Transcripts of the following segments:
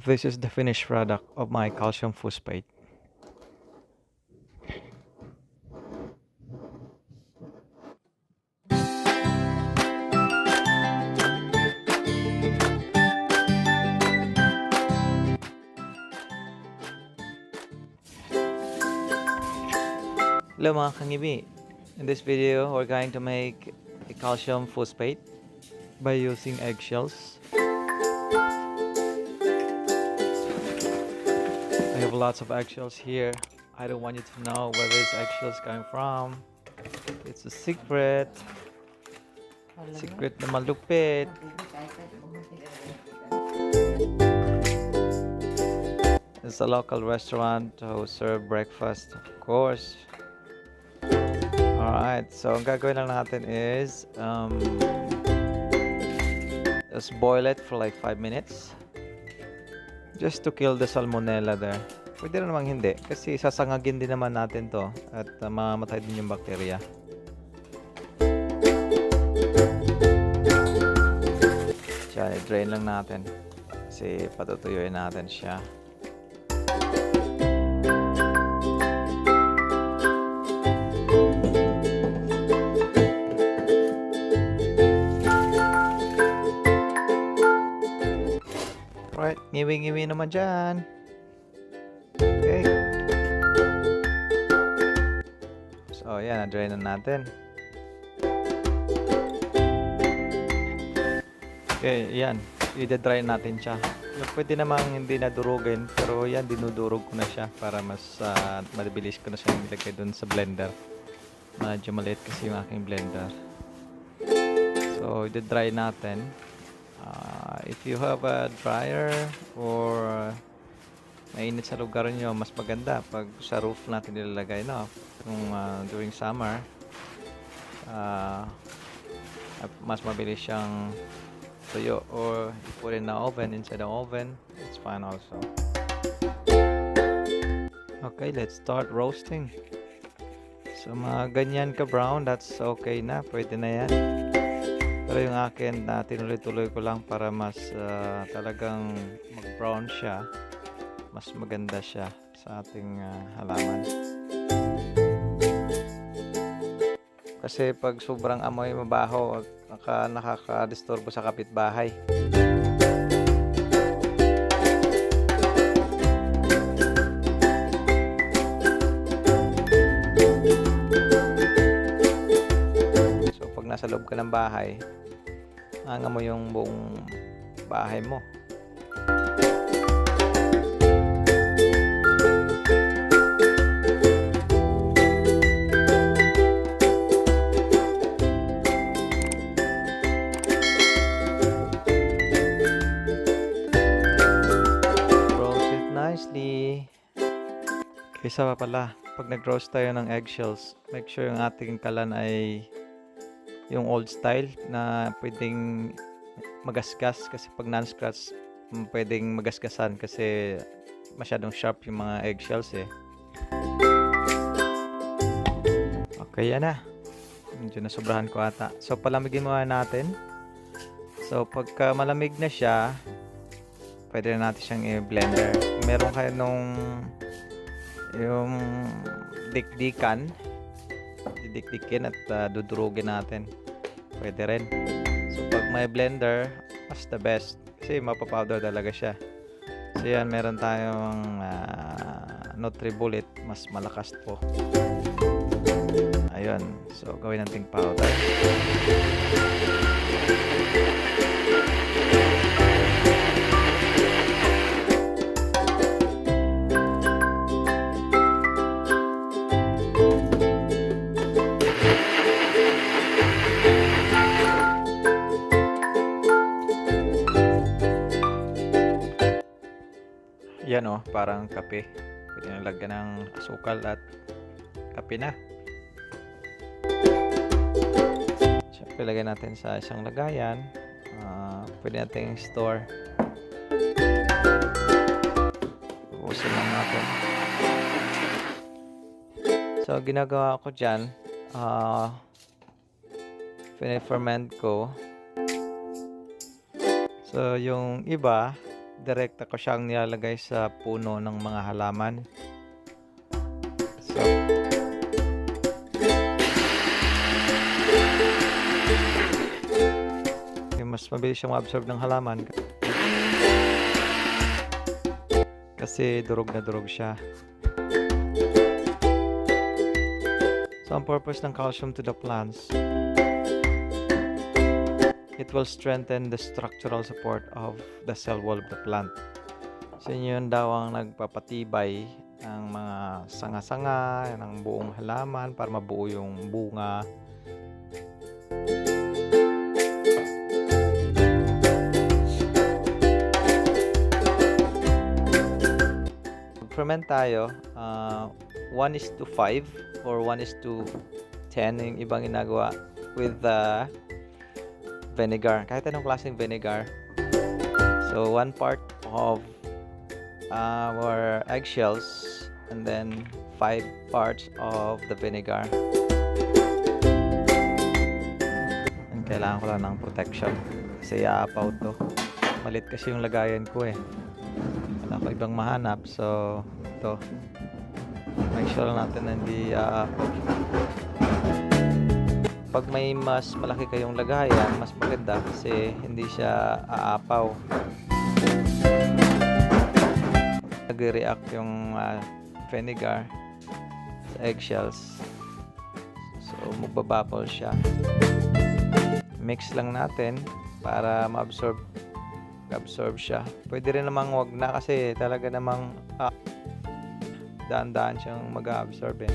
This is the finished product of my calcium phosphate. Hello mga kangibi. In this video, we're going to make a calcium phosphate by using eggshells. I have lots of eggshells here. I don't want you to know where these eggshells coming from. It's a secret. Secret na malupit. It's a local restaurant who serve breakfast, of course. Alright, so ang gagawin lang natin is just boil it for like 5 minutes just to kill the salmonella there. Pwede na namang hindi kasi sasangagin din naman natin to at mamamatay din yung bakterya. Diyan, i-drain lang natin kasi patutuyuin natin siya. Alright, ngiwi-ngiwi naman dyan. Okay. So, yan, na-drain na natin. Okay, yan. I-dry natin siya. Pwede namang hindi nadurugin, pero yan, dinudurog ko na siya para mas mabilis ko na siya ilagay dun sa blender. Medyo maliit kasi yung aking blender. So, i-dry natin. If you have a dryer or mainit sa lugar nyo, mas maganda pag sa roof natin nilalagay, no? Kung during summer, mas mabilis siyang tuyo, or you put in the oven, inside the oven, it's fine also. Okay, let's start roasting. So mga ganyan ka brown, that's okay na, pwede na yan. Pero yung akin, tinuloy-tuloy ko lang para mas talagang mag-brown siya. Mas maganda siya sa ating halaman. Kasi pag sobrang amoy mabaho, nakaka-disturbo sa kapitbahay. So pag nasa loob ka ng bahay, mo yung buong bahay mo. Roast it nicely. Isa pa pala, pag nag-roast tayo ng eggshells, make sure yung ating kalan ay yung old style na pwedeng magasgas, kasi pag non-scratch pwedeng magasgasan kasi masyadong sharp yung mga eggshells eh. Okay, yan na. Medyo nasobrahan ko ata. So palamigin muna natin. So pagka malamig na siya, pwede na natin siyang i-blender. Kung meron kayo nung yung dikdikan, didikdikin at dudurugin natin, pwede rin. So pag may blender, mas the best kasi mapapowder talaga siya. So yan, meron tayong Nutri-Bullet, mas malakas po. Ayun, so gawin nating powder. Yan o, parang kape. Pwede na lagyan ng asukal at kape na. Siyempre, lagyan natin sa isang lagayan. Pwede natin store. Ubusin lang natin. So, ginagawa ko dyan, fine-ferment ko. So, yung iba, direkta ko siyang nilalagay sa puno ng mga halaman. So, mas mabilis siyang ma-absorb ng halaman kasi durog na durog siya. So, ang purpose ng calcium to the plants, it will strengthen the structural support of the cell wall of the plant. So, yun daw ang nagpapatibay ng mga sanga-sanga ng buong halaman para mabuo yung bunga. Ferment tayo, 1:5 or 1:10 yung ibang ginagawa with vinegar, kahit anong klaseng vinegar. So 1 part of our eggshells and then 5 parts of the vinegar. And kailangan ko lang ng protection kasi iaapaw to. Malit kasi yung lagayan ko eh. Wala ko ibang mahanap, so ito, make sure natin na hindi aapaw. Pag may mas malaki kayong lagayan, mas maganda kasi hindi siya aapaw. Nag-react yung vinegar sa eggshells, so magbabubble siya. Mix lang natin para ma-absorb siya. Pwede rin namang wag na kasi talaga namang daan-daan siyang mag-absorb eh.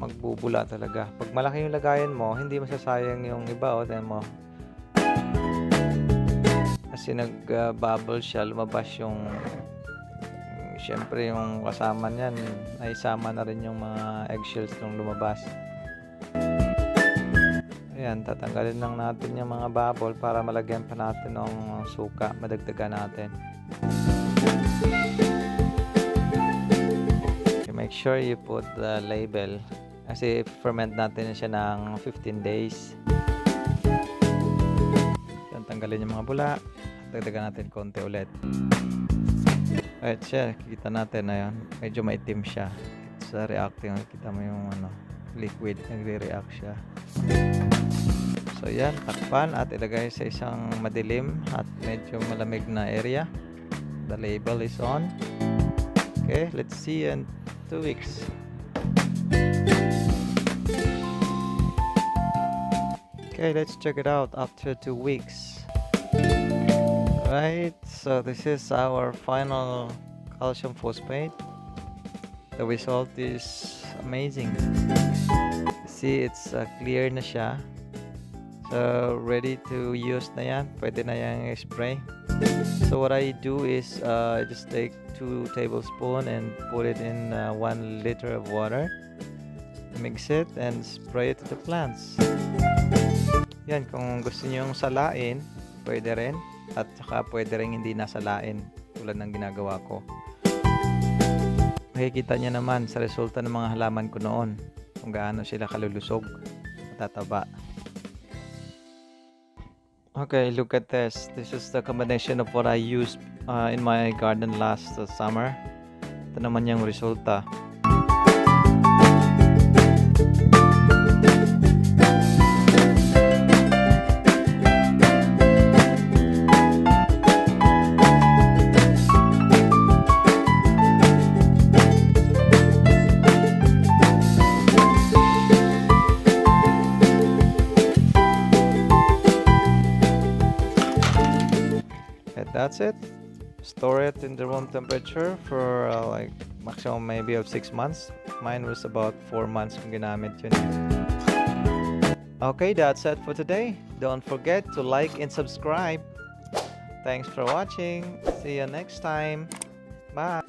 Magbubula talaga. Pag malaki yung lagayan mo, hindi masasayang yung iba, o tingnan mo. Kasi nag-bubble siya, lumabas yung syempre yung kasama niyan, naisama na rin yung mga eggshells nung lumabas. Ayan, tatanggalin lang natin yung mga bubble para malagyan pa natin ng suka, madagdagan natin. Okay, make sure you put the label kasi ferment natin siya ng 15 days. Ayan, tanggalin yung mga bula, dagdagan natin konti ulit. Alright siya, kita natin na yun, medyo maitim siya. It's reacting, kita mo yung liquid, nagre-react siya. So yan, takpan at ilagay sa isang madilim at medyo malamig na area. The label is on. Okay, let's see in 2 weeks. Okay, let's check it out after 2 weeks. Right, so this is our final calcium phosphate. The result is amazing. See, it's clear na siya. So, ready to use na yan. Pwede na yang spray. So, what I do is I just take 2 tablespoons and put it in 1 liter of water. Mix it and spray it to the plants. Yan, kung gusto nyo yung salain, pwede rin. At saka pwede rin hindi nasalain tulad ng ginagawa ko. Makikita nyo naman sa resulta ng mga halaman ko noon kung gaano sila kalulusog, matataba. Okay, look at this. This is the combination of what I used in my garden last summer. Ito naman yung resulta. That's it. Store it in the room temperature for like maximum maybe of 6 months. Mine was about 4 months kung ginamit yun. Okay, that's it for today. Don't forget to like and subscribe. Thanks for watching. See you next time. Bye.